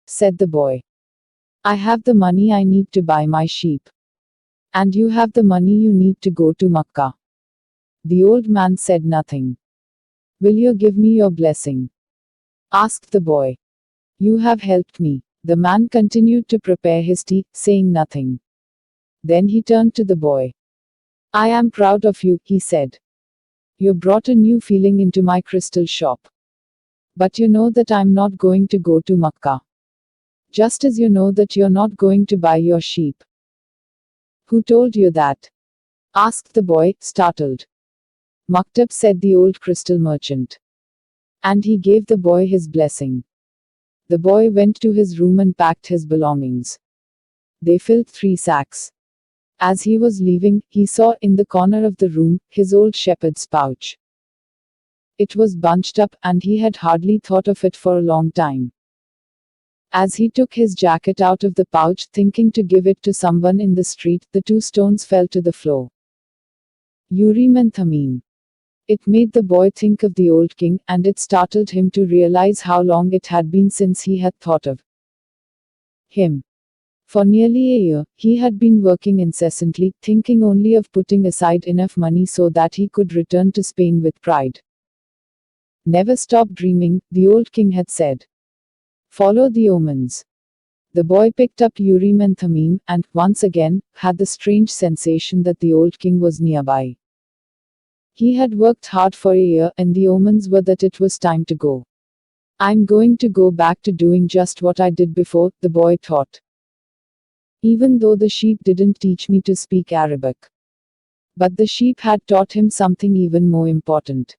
said the boy. I have the money I need to buy my sheep. And you have the money you need to go to Makkah. The old man said nothing. Will you give me your blessing? Asked the boy. You have helped me. The man continued to prepare his tea, saying nothing. Then he turned to the boy. I am proud of you, he said. You brought a new feeling into my crystal shop. But you know that I'm not going to go to Makkah. Just as you know that you're not going to buy your sheep. Who told you that? Asked the boy, startled. Maktab, said the old crystal merchant. And he gave the boy his blessing. The boy went to his room and packed his belongings. They filled 3 sacks. As he was leaving, he saw in the corner of the room his old shepherd's pouch. It was bunched up, and he had hardly thought of it for a long time. As he took his jacket out of the pouch, thinking to give it to someone in the street, the 2 stones fell to the floor. Urim and Thummim. It made the boy think of the old king, and it startled him to realize how long it had been since he had thought of him. For nearly a year, he had been working incessantly, thinking only of putting aside enough money so that he could return to Spain with pride. Never stop dreaming, the old king had said. Follow the omens. The boy picked up Urim and Thummim, and, once again, had the strange sensation that the old king was nearby. He had worked hard for a year, and the omens were that it was time to go. I'm going to go back to doing just what I did before, the boy thought. Even though the sheep didn't teach me to speak Arabic. But the sheep had taught him something even more important.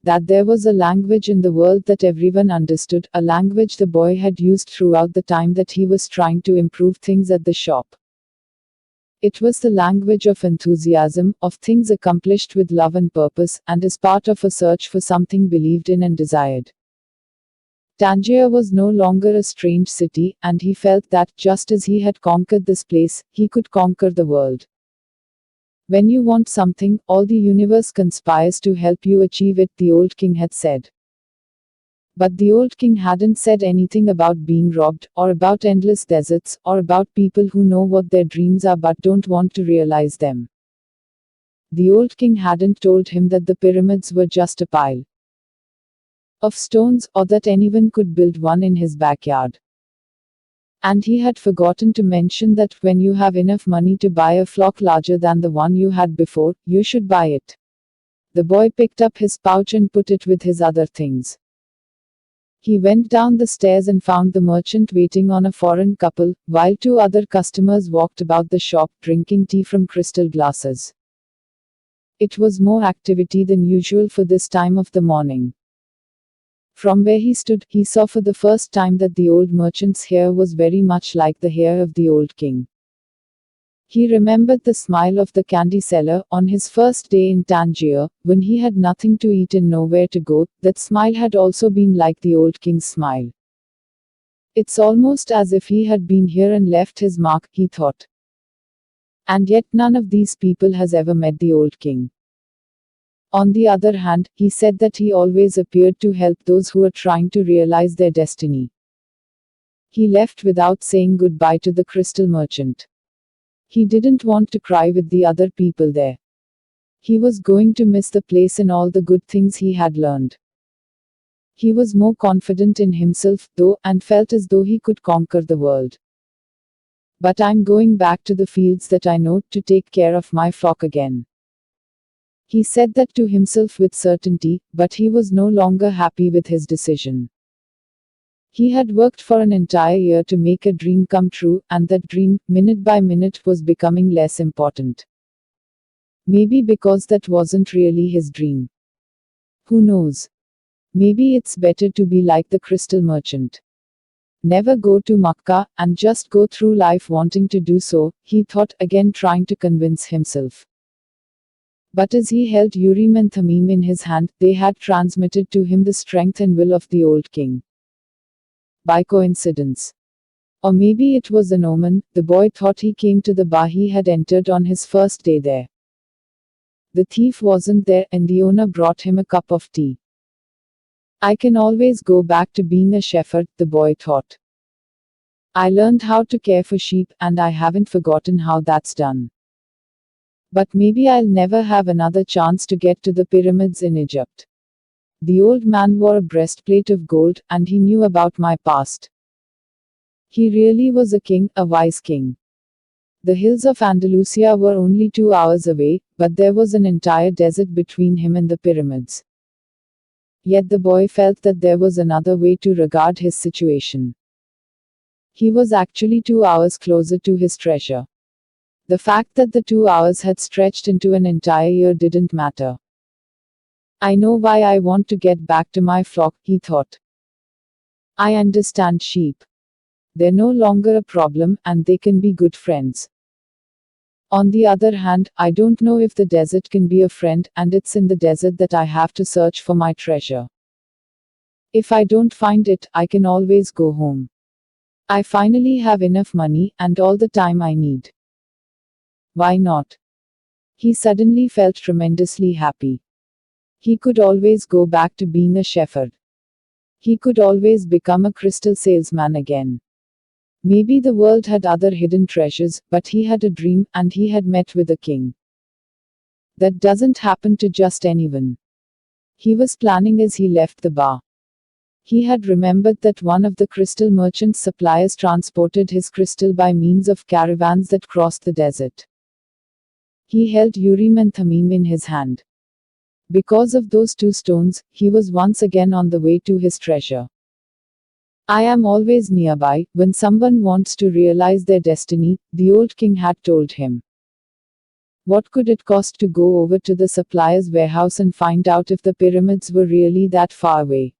That there was a language in the world that everyone understood, a language the boy had used throughout the time that he was trying to improve things at the shop. It was the language of enthusiasm, of things accomplished with love and purpose, and as part of a search for something believed in and desired. Tangier was no longer a strange city, and he felt that, just as he had conquered this place, he could conquer the world. When you want something, all the universe conspires to help you achieve it, the old king had said. But the old king hadn't said anything about being robbed, or about endless deserts, or about people who know what their dreams are but don't want to realize them. The old king hadn't told him that the pyramids were just a pile of stones, or that anyone could build one in his backyard. And he had forgotten to mention that when you have enough money to buy a flock larger than the one you had before, you should buy it. The boy picked up his pouch and put it with his other things. He went down the stairs and found the merchant waiting on a foreign couple, while 2 other customers walked about the shop, drinking tea from crystal glasses. It was more activity than usual for this time of the morning. From where he stood, he saw for the first time that the old merchant's hair was very much like the hair of the old king. He remembered the smile of the candy seller on his first day in Tangier, when he had nothing to eat and nowhere to go. That smile had also been like the old king's smile. It's almost as if he had been here and left his mark, he thought. And yet none of these people has ever met the old king. On the other hand, he said that he always appeared to help those who are trying to realize their destiny. He left without saying goodbye to the crystal merchant. He didn't want to cry with the other people there. He was going to miss the place and all the good things he had learned. He was more confident in himself, though, and felt as though he could conquer the world. But I'm going back to the fields that I know, to take care of my flock again. He said that to himself with certainty, but he was no longer happy with his decision. He had worked for an entire year to make a dream come true, and that dream, minute by minute, was becoming less important. Maybe because that wasn't really his dream. Who knows? Maybe it's better to be like the crystal merchant. Never go to Makkah, and just go through life wanting to do so, he thought, again trying to convince himself. But as he held Urim and Thummim in his hand, they had transmitted to him the strength and will of the old king. By coincidence. Or maybe it was an omen, the boy thought. He came to the bar he had entered on his first day there. The thief wasn't there, and the owner brought him a cup of tea. I can always go back to being a shepherd, the boy thought. I learned how to care for sheep, and I haven't forgotten how that's done. But maybe I'll never have another chance to get to the pyramids in Egypt. The old man wore a breastplate of gold, and he knew about my past. He really was a king, a wise king. The hills of Andalusia were only 2 hours away, but there was an entire desert between him and the pyramids. Yet the boy felt that there was another way to regard his situation. He was actually 2 hours closer to his treasure. The fact that the 2 hours had stretched into an entire year didn't matter. I know why I want to get back to my flock, he thought. I understand sheep. They're no longer a problem, and they can be good friends. On the other hand, I don't know if the desert can be a friend, and it's in the desert that I have to search for my treasure. If I don't find it, I can always go home. I finally have enough money, and all the time I need. Why not? He suddenly felt tremendously happy. He could always go back to being a shepherd. He could always become a crystal salesman again. Maybe the world had other hidden treasures, but he had a dream, and he had met with a king. That doesn't happen to just anyone. He was planning as he left the bar. He had remembered that one of the crystal merchant's suppliers transported his crystal by means of caravans that crossed the desert. He held Urim and Thummim in his hand. Because of those two stones, he was once again on the way to his treasure. I am always nearby, when someone wants to realize their destiny, the old king had told him. What could it cost to go over to the supplier's warehouse and find out if the pyramids were really that far away?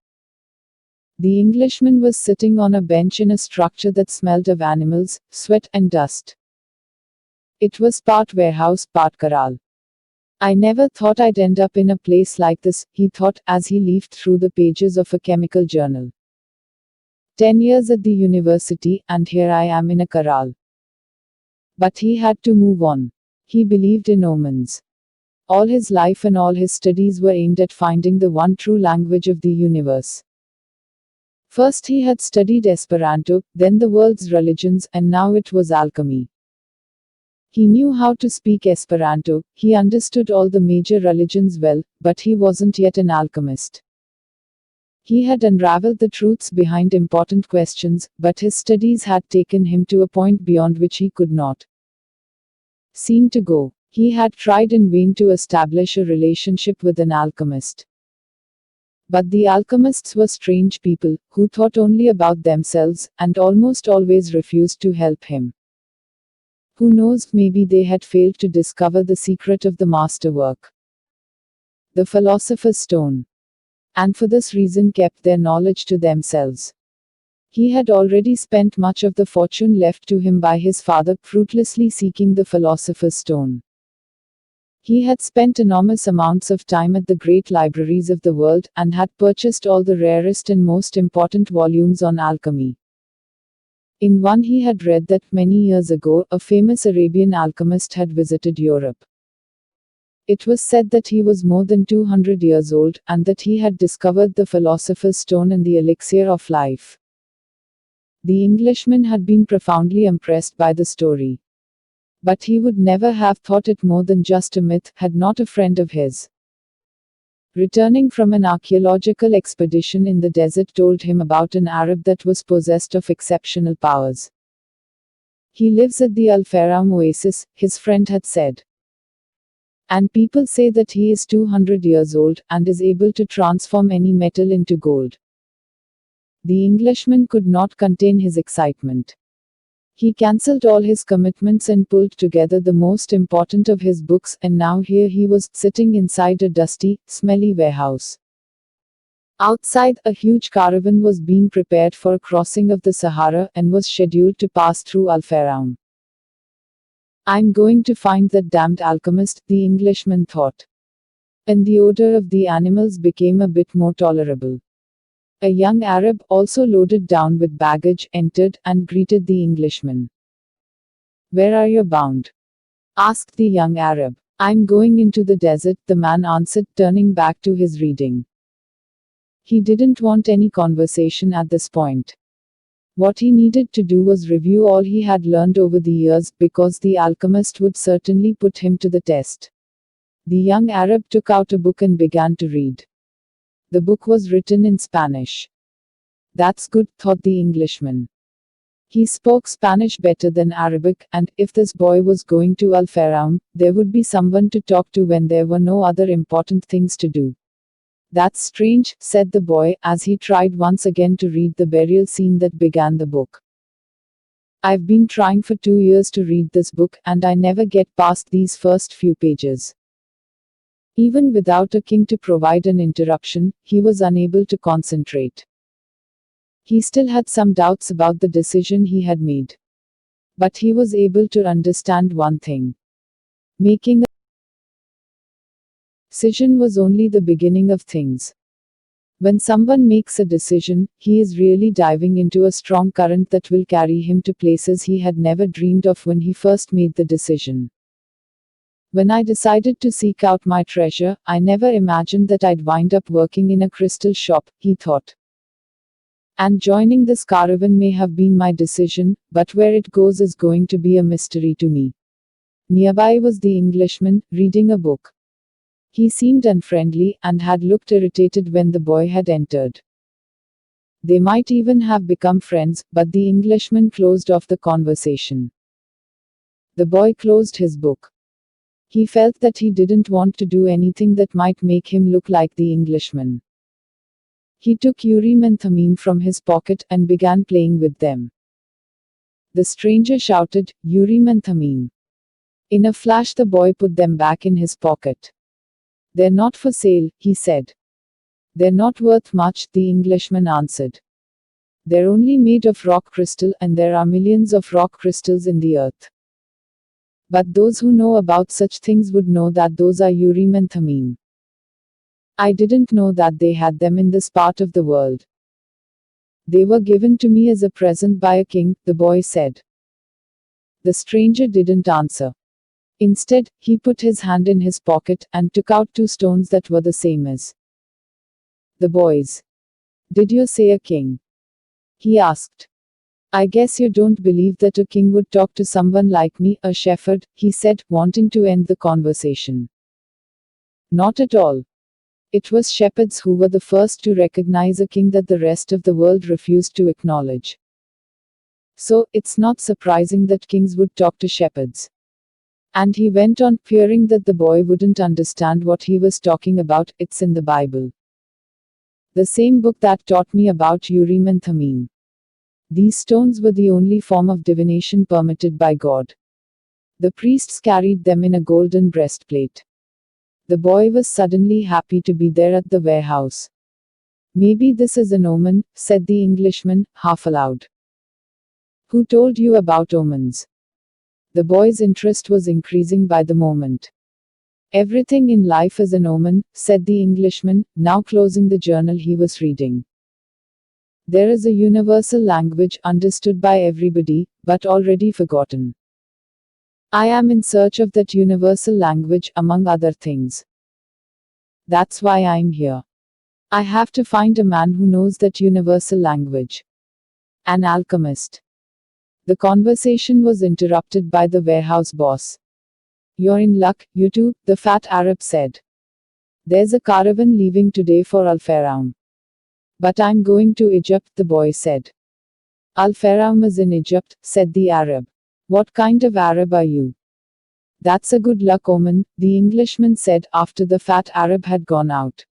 The Englishman was sitting on a bench in a structure that smelled of animals, sweat, and dust. It was part warehouse, part corral. I never thought I'd end up in a place like this, he thought, as he leafed through the pages of a chemical journal. 10 years at the university, and here I am in a corral. But he had to move on. He believed in omens. All his life and all his studies were aimed at finding the one true language of the universe. First he had studied Esperanto, then the world's religions, and now it was alchemy. He knew how to speak Esperanto, he understood all the major religions well, but he wasn't yet an alchemist. He had unraveled the truths behind important questions, but his studies had taken him to a point beyond which he could not seem to go. He had tried in vain to establish a relationship with an alchemist. But the alchemists were strange people, who thought only about themselves, and almost always refused to help him. Who knows, maybe they had failed to discover the secret of the masterwork. The Philosopher's Stone. And for this reason kept their knowledge to themselves. He had already spent much of the fortune left to him by his father, fruitlessly seeking the Philosopher's Stone. He had spent enormous amounts of time at the great libraries of the world, and had purchased all the rarest and most important volumes on alchemy. In one he had read that, many years ago, a famous Arabian alchemist had visited Europe. It was said that he was more than 200 years old, and that he had discovered the Philosopher's Stone and the elixir of life. The Englishman had been profoundly impressed by the story. But he would never have thought it more than just a myth, had not a friend of his, returning from an archaeological expedition in the desert, told him about an Arab that was possessed of exceptional powers. He lives at the Al Faraum oasis, his friend had said. And people say that he is 200 years old, and is able to transform any metal into gold. The Englishman could not contain his excitement. He cancelled all his commitments and pulled together the most important of his books, and now here he was, sitting inside a dusty, smelly warehouse. Outside, a huge caravan was being prepared for a crossing of the Sahara, and was scheduled to pass through Al Faraum. I'm going to find that damned alchemist, the Englishman thought. And the odor of the animals became a bit more tolerable. A young Arab, also loaded down with baggage, entered, and greeted the Englishman. Where are you bound? Asked the young Arab. I'm going into the desert, the man answered, turning back to his reading. He didn't want any conversation at this point. What he needed to do was review all he had learned over the years, because the alchemist would certainly put him to the test. The young Arab took out a book and began to read. The book was written in Spanish. That's good, thought the Englishman. He spoke Spanish better than Arabic, and, if this boy was going to Al Faraum, there would be someone to talk to when there were no other important things to do. That's strange, said the boy, as he tried once again to read the burial scene that began the book. I've been trying for 2 years to read this book, and I never get past these first few pages. Even without a king to provide an interruption, he was unable to concentrate. He still had some doubts about the decision he had made. But he was able to understand one thing. Making a decision was only the beginning of things. When someone makes a decision, he is really diving into a strong current that will carry him to places he had never dreamed of when he first made the decision. When I decided to seek out my treasure, I never imagined that I'd wind up working in a crystal shop, he thought. And joining this caravan may have been my decision, but where it goes is going to be a mystery to me. Nearby was the Englishman, reading a book. He seemed unfriendly, and had looked irritated when the boy had entered. They might even have become friends, but the Englishman closed off the conversation. The boy closed his book. He felt that he didn't want to do anything that might make him look like the Englishman. He took Urim and Thummim from his pocket and began playing with them. The stranger shouted, "Urim and Thummim." In a flash the boy put them back in his pocket. "They're not for sale," he said. "They're not worth much," the Englishman answered. "They're only made of rock crystal, and there are millions of rock crystals in the earth. But those who know about such things would know that those are Urim and Thummim. I didn't know that they had them in this part of the world. They were given to me as a present by a king," the boy said. The stranger didn't answer. Instead, he put his hand in his pocket and took out 2 stones that were the same as the boy's. "Did you say a king?" he asked. "I guess you don't believe that a king would talk to someone like me, a shepherd," he said, wanting to end the conversation. "Not at all. It was shepherds who were the first to recognize a king that the rest of the world refused to acknowledge. So, it's not surprising that kings would talk to shepherds." And he went on, fearing that the boy wouldn't understand what he was talking about. "It's in the Bible. The same book that taught me about Urim and Thummim. These stones were the only form of divination permitted by God. The priests carried them in a golden breastplate." The boy was suddenly happy to be there at the warehouse. "Maybe this is an omen," said the Englishman, half aloud. "Who told you about omens?" The boy's interest was increasing by the moment. "Everything in life is an omen," said the Englishman, now closing the journal he was reading. "There is a universal language understood by everybody, but already forgotten. I am in search of that universal language, among other things. That's why I'm here. I have to find a man who knows that universal language. An alchemist." The conversation was interrupted by the warehouse boss. "You're in luck, you two," the fat Arab said. "There's a caravan leaving today for Al Faraum." "But I'm going to Egypt," the boy said. "Al Faraum is in Egypt," said the Arab. "What kind of Arab are you?" "That's a good luck omen," the Englishman said, after the fat Arab had gone out.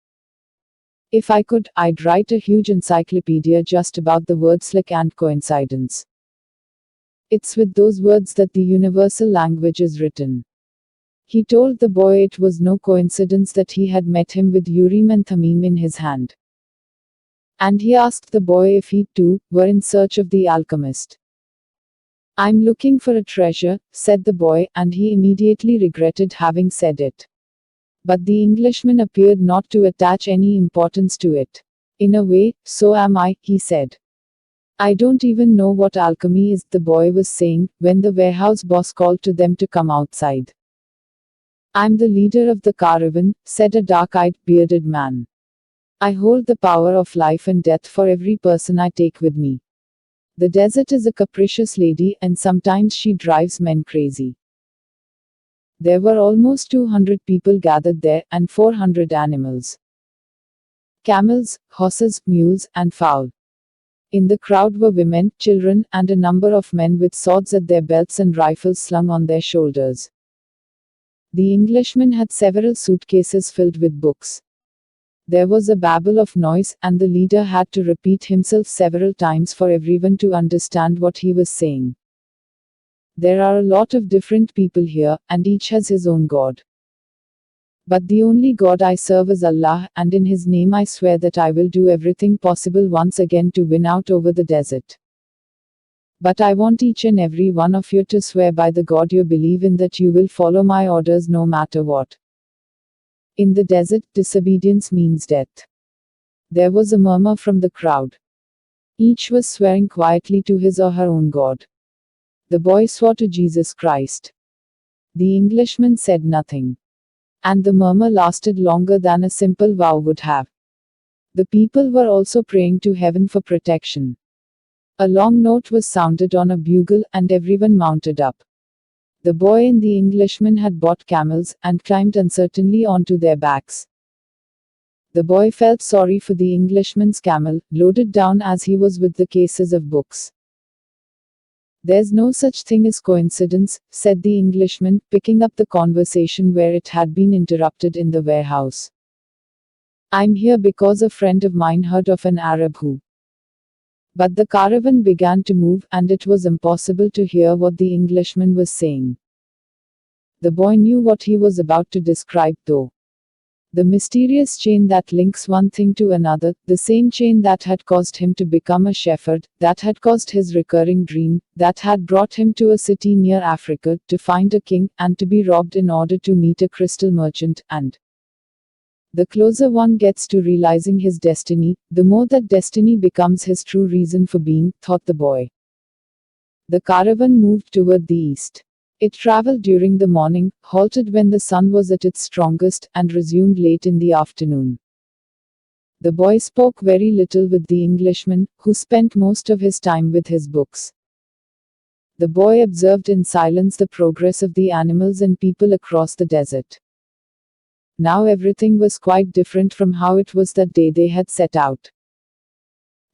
"If I could, I'd write a huge encyclopedia just about the words luck and coincidence. It's with those words that the universal language is written." He told the boy it was no coincidence that he had met him with Urim and Thummim in his hand. And he asked the boy if he, too, were in search of the alchemist. "I'm looking for a treasure," said the boy, and he immediately regretted having said it. But the Englishman appeared not to attach any importance to it. "In a way, so am I," he said. "I don't even know what alchemy is," the boy was saying, when the warehouse boss called to them to come outside. "I'm the leader of the caravan," said a dark-eyed, bearded man. "I hold the power of life and death for every person I take with me. The desert is a capricious lady, and sometimes she drives men crazy. There were almost 200 people gathered there, and 400 animals. Camels, horses, mules, and fowl. In the crowd were women, children, and a number of men with swords at their belts and rifles slung on their shoulders. The Englishman had several suitcases filled with books. There was a babble of noise, and the leader had to repeat himself several times for everyone to understand what he was saying. There are a lot of different people here, and each has his own God. But the only God I serve is Allah, and in His name I swear that I will do everything possible once again to win out over the desert. But I want each and every one of you to swear by the God you believe in that you will follow my orders no matter what. In the desert, disobedience means death. There was a murmur from the crowd. Each was swearing quietly to his or her own God. The boy swore to Jesus Christ. The Englishman said nothing. And the murmur lasted longer than a simple vow would have. The people were also praying to heaven for protection. A long note was sounded on a bugle, and everyone mounted up. The boy and the Englishman had bought camels, and climbed uncertainly onto their backs. The boy felt sorry for the Englishman's camel, loaded down as he was with the cases of books. "There's no such thing as coincidence," said the Englishman, picking up the conversation where it had been interrupted in the warehouse. "I'm here because a friend of mine heard of an Arab who." But the caravan began to move, and it was impossible to hear what the Englishman was saying. The boy knew what he was about to describe, though. The mysterious chain that links one thing to another, the same chain that had caused him to become a shepherd, that had caused his recurring dream, that had brought him to a city near Africa, to find a king, and to be robbed in order to meet a crystal merchant, and the closer one gets to realizing his destiny, the more that destiny becomes his true reason for being, thought the boy. The caravan moved toward the east. It traveled during the morning, halted when the sun was at its strongest, and resumed late in the afternoon. The boy spoke very little with the Englishman, who spent most of his time with his books. The boy observed in silence the progress of the animals and people across the desert. Now everything was quite different from how it was that day they had set out.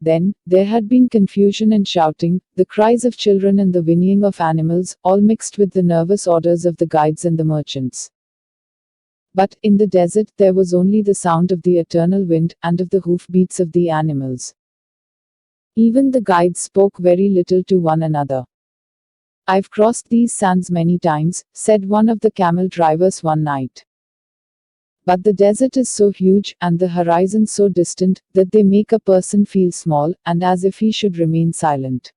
Then, there had been confusion and shouting, the cries of children and the whinnying of animals, all mixed with the nervous orders of the guides and the merchants. But, in the desert, there was only the sound of the eternal wind, and of the hoofbeats of the animals. Even the guides spoke very little to one another. "I've crossed these sands many times," said one of the camel drivers one night. "But the desert is so huge, and the horizon so distant, that they make a person feel small, and as if he should remain silent."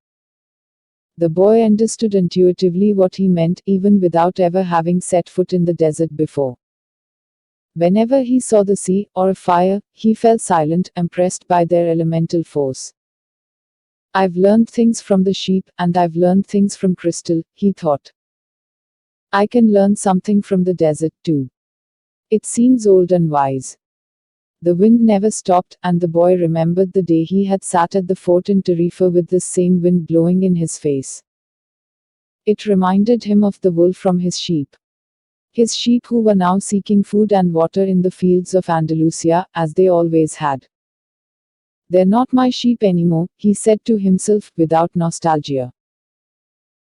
The boy understood intuitively what he meant, even without ever having set foot in the desert before. Whenever he saw the sea, or a fire, he fell silent, impressed by their elemental force. "I've learned things from the sheep, and I've learned things from crystal," he thought. "I can learn something from the desert too. It seems old and wise." The wind never stopped, and the boy remembered the day he had sat at the fort in Tarifa with this same wind blowing in his face. It reminded him of the wool from his sheep. His sheep who were now seeking food and water in the fields of Andalusia, as they always had. "They're not my sheep anymore," he said to himself, without nostalgia.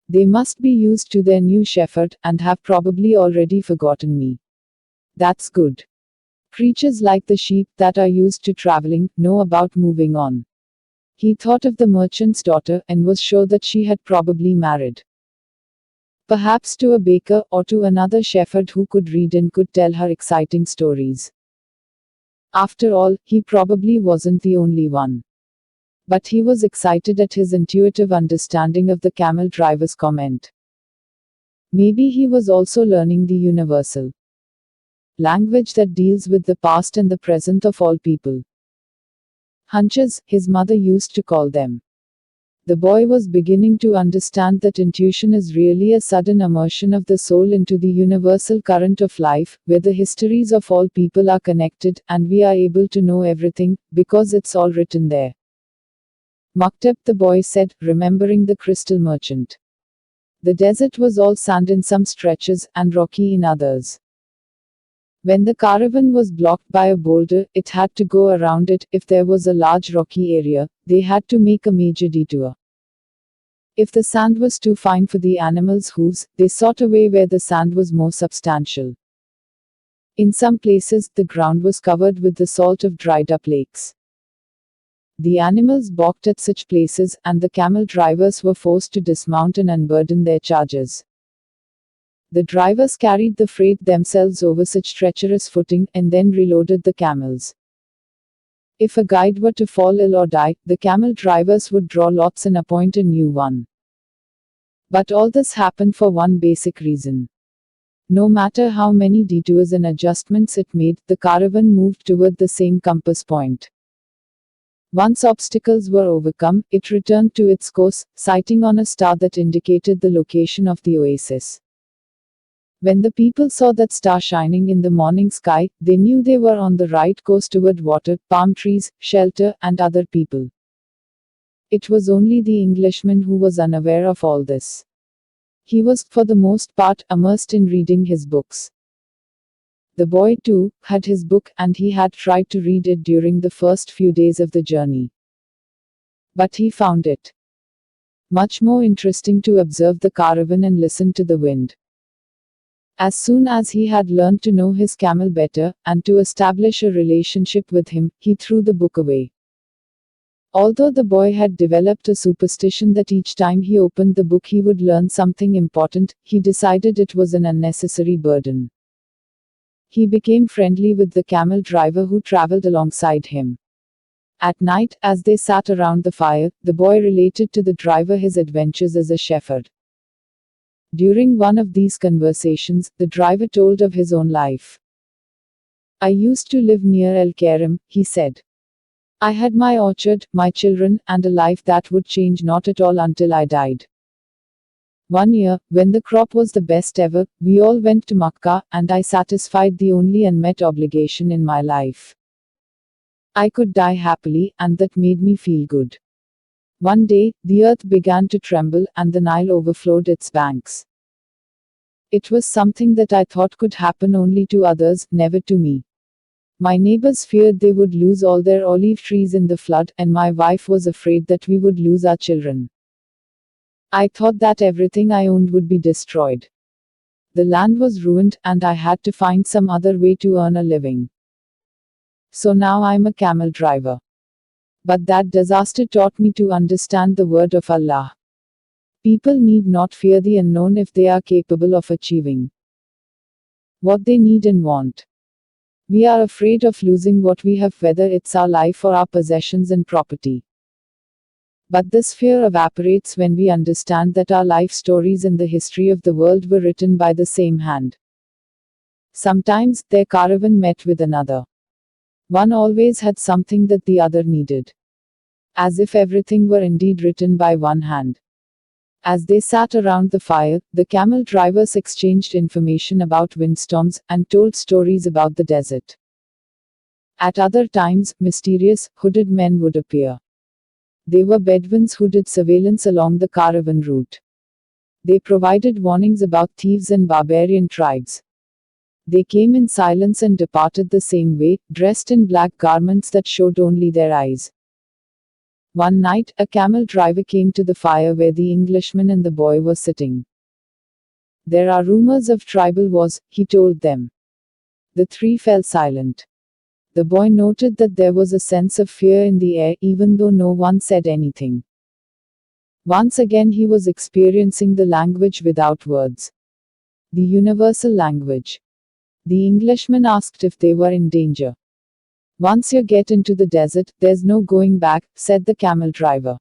"They must be used to their new shepherd, and have probably already forgotten me. That's good. Creatures like the sheep, that are used to traveling, know about moving on." He thought of the merchant's daughter, and was sure that she had probably married. Perhaps to a baker, or to another shepherd who could read and could tell her exciting stories. After all, he probably wasn't the only one. But he was excited at his intuitive understanding of the camel driver's comment. Maybe he was also learning the universal language that deals with the past and the present of all people. Hunches, his mother used to call them. The boy was beginning to understand that intuition is really a sudden immersion of the soul into the universal current of life, where the histories of all people are connected, and we are able to know everything, because it's all written there. Maktab, the boy said, remembering the crystal merchant. The desert was all sand in some stretches, and rocky in others. When the caravan was blocked by a boulder, it had to go around it. If there was a large rocky area, they had to make a major detour. If the sand was too fine for the animals' hooves, they sought a way where the sand was more substantial. In some places, the ground was covered with the salt of dried up lakes. The animals balked at such places, and the camel drivers were forced to dismount and unburden their charges. The drivers carried the freight themselves over such treacherous footing, and then reloaded the camels. If a guide were to fall ill or die, the camel drivers would draw lots and appoint a new one. But all this happened for one basic reason. No matter how many detours and adjustments it made, the caravan moved toward the same compass point. Once obstacles were overcome, it returned to its course, sighting on a star that indicated the location of the oasis. When the people saw that star shining in the morning sky, they knew they were on the right course toward water, palm trees, shelter, and other people. It was only the Englishman who was unaware of all this. He was, for the most part, immersed in reading his books. The boy, too, had his book, and he had tried to read it during the first few days of the journey. But he found it much more interesting to observe the caravan and listen to the wind. As soon as he had learned to know his camel better, and to establish a relationship with him, he threw the book away. Although the boy had developed a superstition that each time he opened the book he would learn something important, he decided it was an unnecessary burden. He became friendly with the camel driver who traveled alongside him. At night, as they sat around the fire, the boy related to the driver his adventures as a shepherd. During one of these conversations, the driver told of his own life. I used to live near El Karim, he said. I had my orchard, my children, and a life that would change not at all until I died. One year, when the crop was the best ever, we all went to Makkah, and I satisfied the only unmet obligation in my life. I could die happily, and that made me feel good. One day, the earth began to tremble, and the Nile overflowed its banks. It was something that I thought could happen only to others, never to me. My neighbors feared they would lose all their olive trees in the flood, and my wife was afraid that we would lose our children. I thought that everything I owned would be destroyed. The land was ruined, and I had to find some other way to earn a living. So now I'm a camel driver. But that disaster taught me to understand the word of Allah. People need not fear the unknown if they are capable of achieving what they need and want. We are afraid of losing what we have, whether it's our life or our possessions and property. But this fear evaporates when we understand that our life stories and the history of the world were written by the same hand. Sometimes, their caravan met with another. One always had something that the other needed. As if everything were indeed written by one hand. As they sat around the fire, the camel drivers exchanged information about windstorms, and told stories about the desert. At other times, mysterious, hooded men would appear. They were Bedouins who did surveillance along the caravan route. They provided warnings about thieves and barbarian tribes. They came in silence and departed the same way, dressed in black garments that showed only their eyes. One night, a camel driver came to the fire where the Englishman and the boy were sitting. There are rumors of tribal wars, he told them. The three fell silent. The boy noted that there was a sense of fear in the air, even though no one said anything. Once again he was experiencing the language without words. The universal language. The Englishman asked if they were in danger. Once you get into the desert, there's no going back, said the camel driver.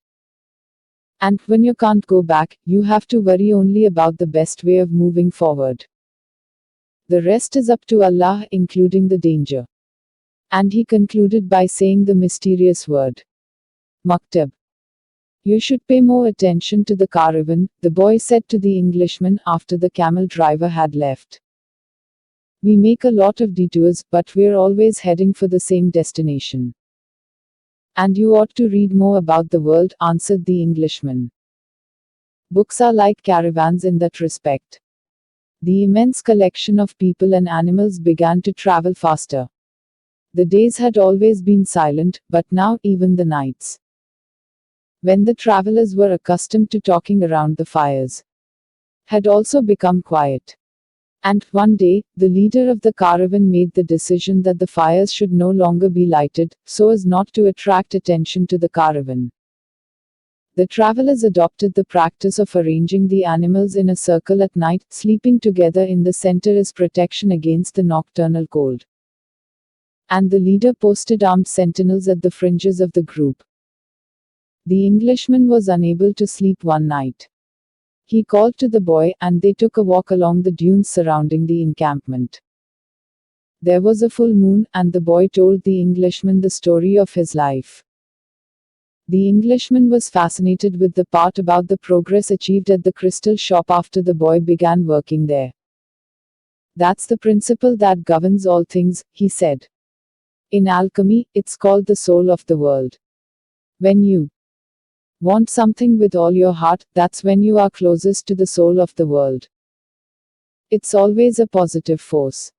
And when you can't go back, you have to worry only about the best way of moving forward. The rest is up to Allah, including the danger. And he concluded by saying the mysterious word. Maktab. You should pay more attention to the caravan, the boy said to the Englishman after the camel driver had left. We make a lot of detours, but we're always heading for the same destination. And you ought to read more about the world, answered the Englishman. Books are like caravans in that respect. The immense collection of people and animals began to travel faster. The days had always been silent, but now even the nights, when the travelers were accustomed to talking around the fires, had also become quiet. And, one day, the leader of the caravan made the decision that the fires should no longer be lighted, so as not to attract attention to the caravan. The travelers adopted the practice of arranging the animals in a circle at night, sleeping together in the center as protection against the nocturnal cold. And the leader posted armed sentinels at the fringes of the group. The Englishman was unable to sleep one night. He called to the boy, and they took a walk along the dunes surrounding the encampment. There was a full moon, and the boy told the Englishman the story of his life. The Englishman was fascinated with the part about the progress achieved at the crystal shop after the boy began working there. That's the principle that governs all things, he said. In alchemy, it's called the soul of the world. When you want something with all your heart, that's when you are closest to the soul of the world. It's always a positive force.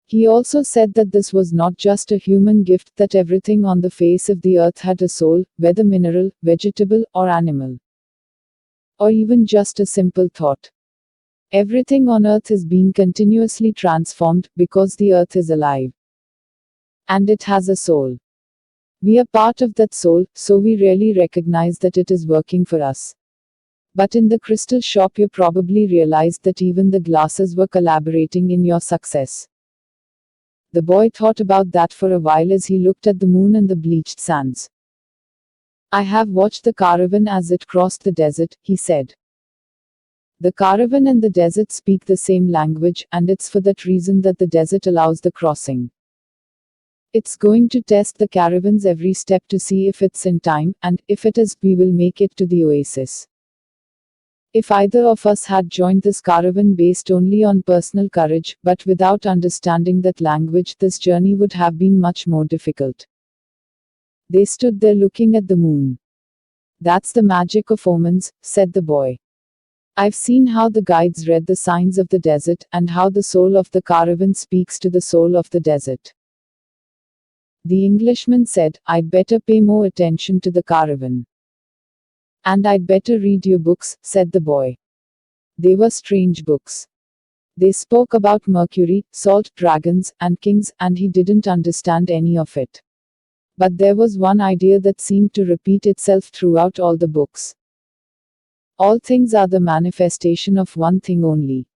He also said that this was not just a human gift, that everything on the face of the earth had a soul, whether mineral, vegetable, or animal. Or even just a simple thought. Everything on earth is being continuously transformed, because the earth is alive. And it has a soul. We are part of that soul, so we rarely recognize that it is working for us. But in the crystal shop, you probably realized that even the glasses were collaborating in your success. The boy thought about that for a while as he looked at the moon and the bleached sands. I have watched the caravan as it crossed the desert, he said. The caravan and the desert speak the same language, and it's for that reason that the desert allows the crossing. It's going to test the caravans every step to see if it's in time, and, if it is, we will make it to the oasis. If either of us had joined this caravan based only on personal courage, but without understanding that language, this journey would have been much more difficult. They stood there looking at the moon. That's the magic of omens, said the boy. I've seen how the guides read the signs of the desert, and how the soul of the caravan speaks to the soul of the desert. The Englishman said, I'd better pay more attention to the caravan. And I'd better read your books, said the boy. They were strange books. They spoke about Mercury, salt, dragons, and kings, and he didn't understand any of it. But there was one idea that seemed to repeat itself throughout all the books. All things are the manifestation of one thing only.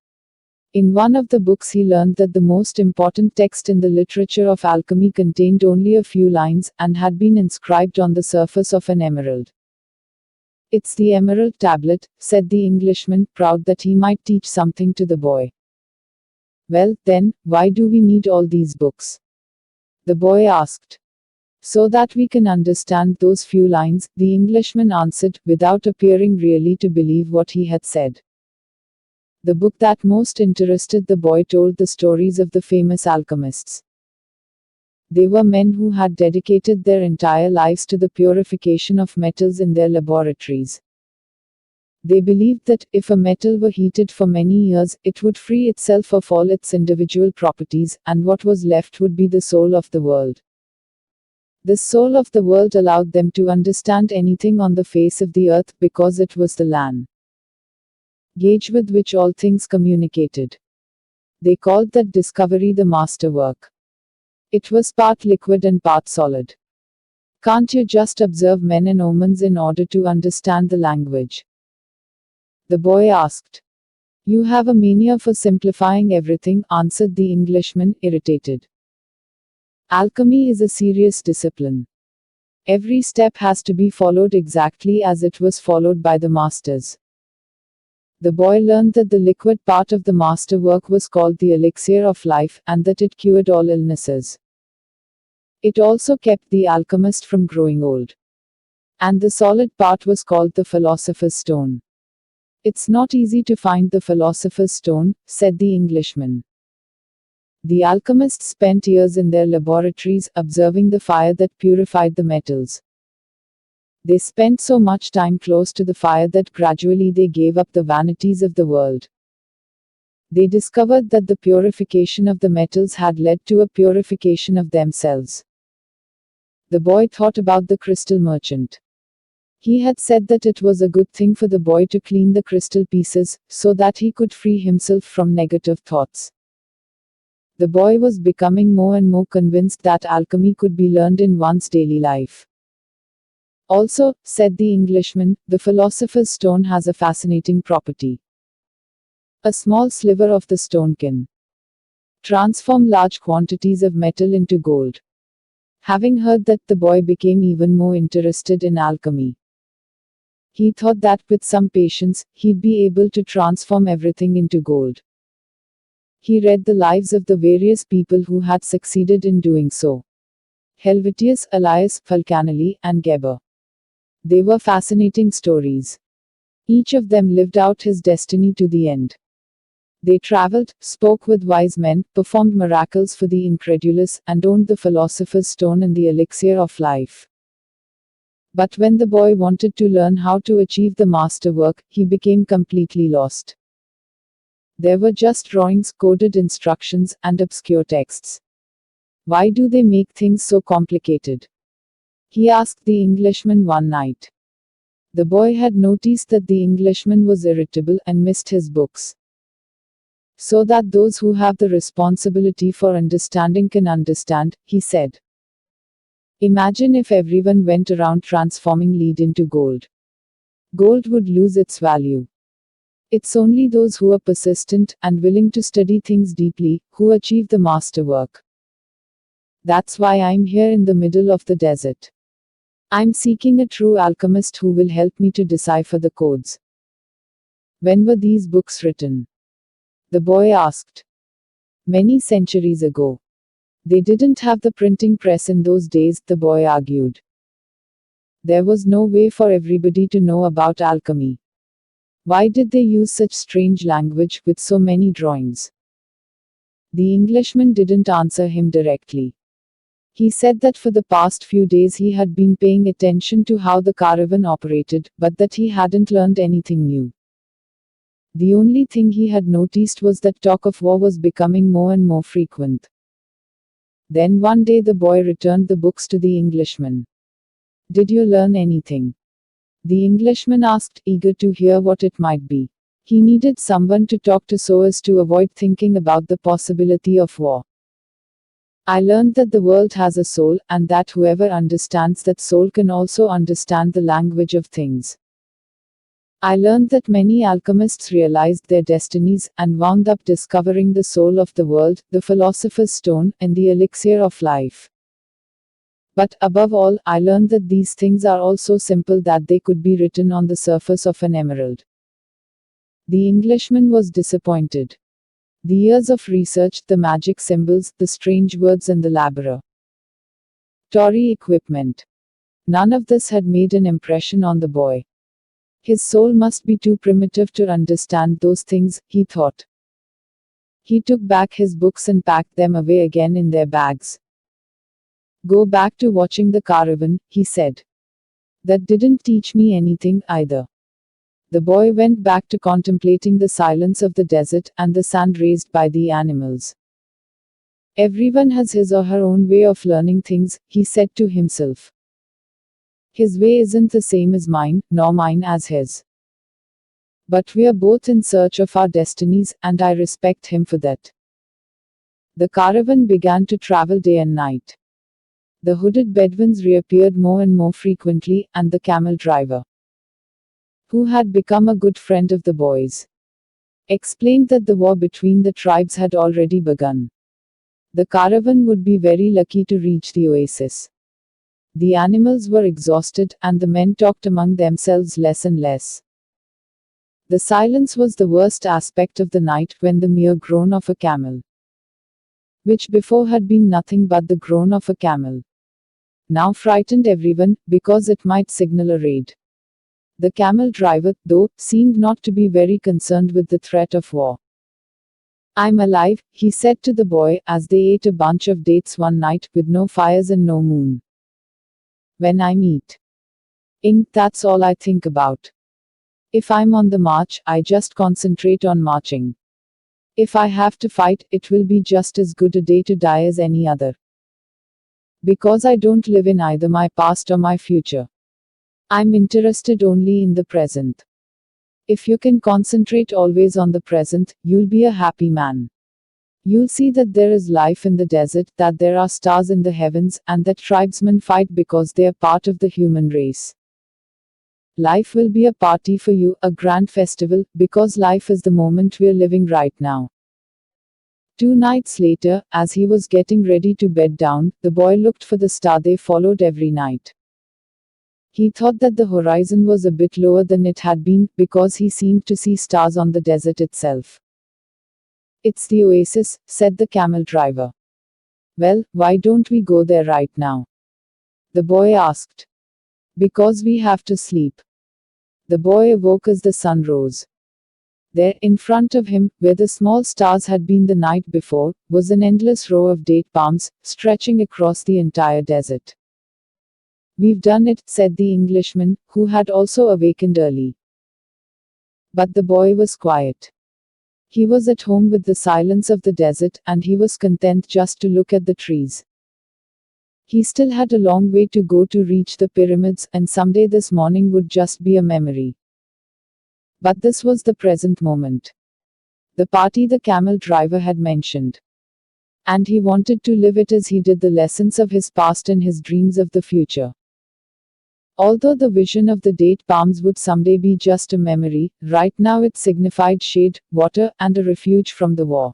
In one of the books he learned that the most important text in the literature of alchemy contained only a few lines, and had been inscribed on the surface of an emerald. It's the Emerald Tablet, said the Englishman, proud that he might teach something to the boy. Well, then, why do we need all these books? The boy asked. So that we can understand those few lines, the Englishman answered, without appearing really to believe what he had said. The book that most interested the boy told the stories of the famous alchemists. They were men who had dedicated their entire lives to the purification of metals in their laboratories. They believed that, if a metal were heated for many years, it would free itself of all its individual properties, and what was left would be the soul of the world. This soul of the world allowed them to understand anything on the face of the earth, because it was the language with which all things communicated. They called that discovery the masterwork. It was part liquid and part solid. Can't you just observe men and omens in order to understand the language? The boy asked. You have a mania for simplifying everything, answered the Englishman, irritated. Alchemy is a serious discipline. Every step has to be followed exactly as it was followed by the masters. The boy learned that the liquid part of the masterwork was called the elixir of life, and that it cured all illnesses. It also kept the alchemist from growing old. And the solid part was called the philosopher's stone. It's not easy to find the philosopher's stone, said the Englishman. The alchemists spent years in their laboratories observing the fire that purified the metals. They spent so much time close to the fire that gradually they gave up the vanities of the world. They discovered that the purification of the metals had led to a purification of themselves. The boy thought about the crystal merchant. He had said that it was a good thing for the boy to clean the crystal pieces, so that he could free himself from negative thoughts. The boy was becoming more and more convinced that alchemy could be learned in one's daily life. Also, said the Englishman, the philosopher's stone has a fascinating property. A small sliver of the stone can transform large quantities of metal into gold. Having heard that, the boy became even more interested in alchemy. He thought that with some patience, he'd be able to transform everything into gold. He read the lives of the various people who had succeeded in doing so. Helvetius, Elias, Fulcanelli, and Geber. They were fascinating stories. Each of them lived out his destiny to the end. They traveled, spoke with wise men, performed miracles for the incredulous, and owned the philosopher's stone and the elixir of life. But when the boy wanted to learn how to achieve the masterwork, he became completely lost. There were just drawings, coded instructions, and obscure texts. Why do they make things so complicated? He asked the Englishman one night. The boy had noticed that the Englishman was irritable and missed his books. So that those who have the responsibility for understanding can understand, he said. Imagine if everyone went around transforming lead into gold. Gold would lose its value. It's only those who are persistent and willing to study things deeply who achieve the masterwork. That's why I'm here in the middle of the desert. I'm seeking a true alchemist who will help me to decipher the codes. When were these books written? The boy asked. Many centuries ago. They didn't have the printing press in those days, the boy argued. There was no way for everybody to know about alchemy. Why did they use such strange language with so many drawings? The Englishman didn't answer him directly. He said that for the past few days he had been paying attention to how the caravan operated, but that he hadn't learned anything new. The only thing he had noticed was that talk of war was becoming more and more frequent. Then one day the boy returned the books to the Englishman. Did you learn anything? The Englishman asked, eager to hear what it might be. He needed someone to talk to so as to avoid thinking about the possibility of war. I learned that the world has a soul, and that whoever understands that soul can also understand the language of things. I learned that many alchemists realized their destinies, and wound up discovering the soul of the world, the philosopher's stone, and the elixir of life. But, above all, I learned that these things are all so simple that they could be written on the surface of an emerald. The Englishman was disappointed. The years of research, the magic symbols, the strange words and the laboratory equipment. None of this had made an impression on the boy. His soul must be too primitive to understand those things, he thought. He took back his books and packed them away again in their bags. Go back to watching the caravan, he said. That didn't teach me anything, either. The boy went back to contemplating the silence of the desert, and the sand raised by the animals. Everyone has his or her own way of learning things, he said to himself. His way isn't the same as mine, nor mine as his. But we are both in search of our destinies, and I respect him for that. The caravan began to travel day and night. The hooded Bedouins reappeared more and more frequently, and the camel driver, who had become a good friend of the boys, explained that the war between the tribes had already begun. The caravan would be very lucky to reach the oasis. The animals were exhausted, and the men talked among themselves less and less. The silence was the worst aspect of the night, when the mere groan of a camel, which before had been nothing but the groan of a camel, now frightened everyone, because it might signal a raid. The camel driver, though, seemed not to be very concerned with the threat of war. I'm alive, he said to the boy as they ate a bunch of dates one night with no fires and no moon. When I meet ink, that's all I think about. If I'm on the march, I just concentrate on marching. If I have to fight, it will be just as good a day to die as any other. Because I don't live in either my past or my future. I'm interested only in the present. If you can concentrate always on the present, you'll be a happy man. You'll see that there is life in the desert, that there are stars in the heavens, and that tribesmen fight because they are part of the human race. Life will be a party for you, a grand festival, because life is the moment we're living right now. 2 nights later, as he was getting ready to bed down, the boy looked for the star they followed every night. He thought that the horizon was a bit lower than it had been, because he seemed to see stars on the desert itself. It's the oasis, said the camel driver. Well, why don't we go there right now? The boy asked. Because we have to sleep. The boy awoke as the sun rose. There, in front of him, where the small stars had been the night before, was an endless row of date palms, stretching across the entire desert. We've done it, said the Englishman, who had also awakened early. But the boy was quiet. He was at home with the silence of the desert, and he was content just to look at the trees. He still had a long way to go to reach the pyramids, and someday this morning would just be a memory. But this was the present moment. The party the camel driver had mentioned. And he wanted to live it as he did the lessons of his past and his dreams of the future. Although the vision of the date palms would someday be just a memory, right now it signified shade, water, and a refuge from the war.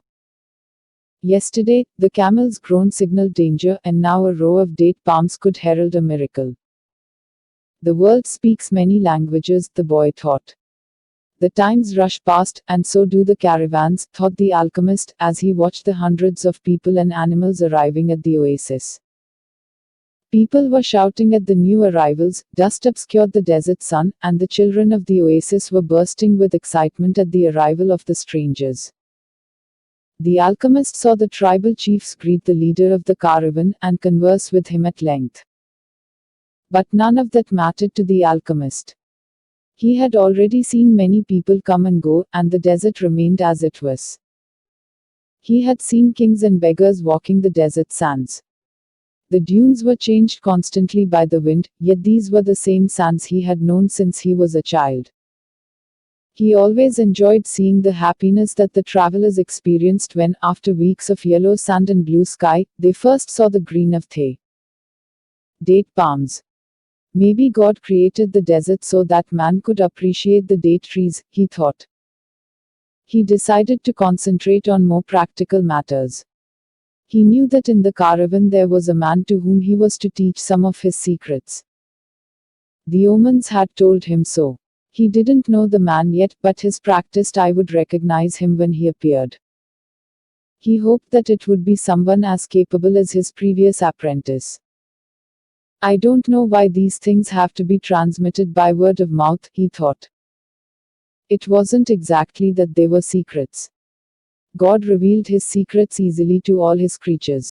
Yesterday, the camel's groan signaled danger, and now a row of date palms could herald a miracle. The world speaks many languages, the boy thought. The times rush past, and so do the caravans, thought the alchemist, as he watched the hundreds of people and animals arriving at the oasis. People were shouting at the new arrivals, dust obscured the desert sun, and the children of the oasis were bursting with excitement at the arrival of the strangers. The alchemist saw the tribal chiefs greet the leader of the caravan, and converse with him at length. But none of that mattered to the alchemist. He had already seen many people come and go, and the desert remained as it was. He had seen kings and beggars walking the desert sands. The dunes were changed constantly by the wind, yet these were the same sands he had known since he was a child. He always enjoyed seeing the happiness that the travelers experienced when, after weeks of yellow sand and blue sky, they first saw the green of the date palms. Maybe God created the desert so that man could appreciate the date trees, he thought. He decided to concentrate on more practical matters. He knew that in the caravan there was a man to whom he was to teach some of his secrets. The omens had told him so. He didn't know the man yet, but his practiced eye would recognize him when he appeared. He hoped that it would be someone as capable as his previous apprentice. I don't know why these things have to be transmitted by word of mouth, he thought. It wasn't exactly that they were secrets. God revealed his secrets easily to all his creatures.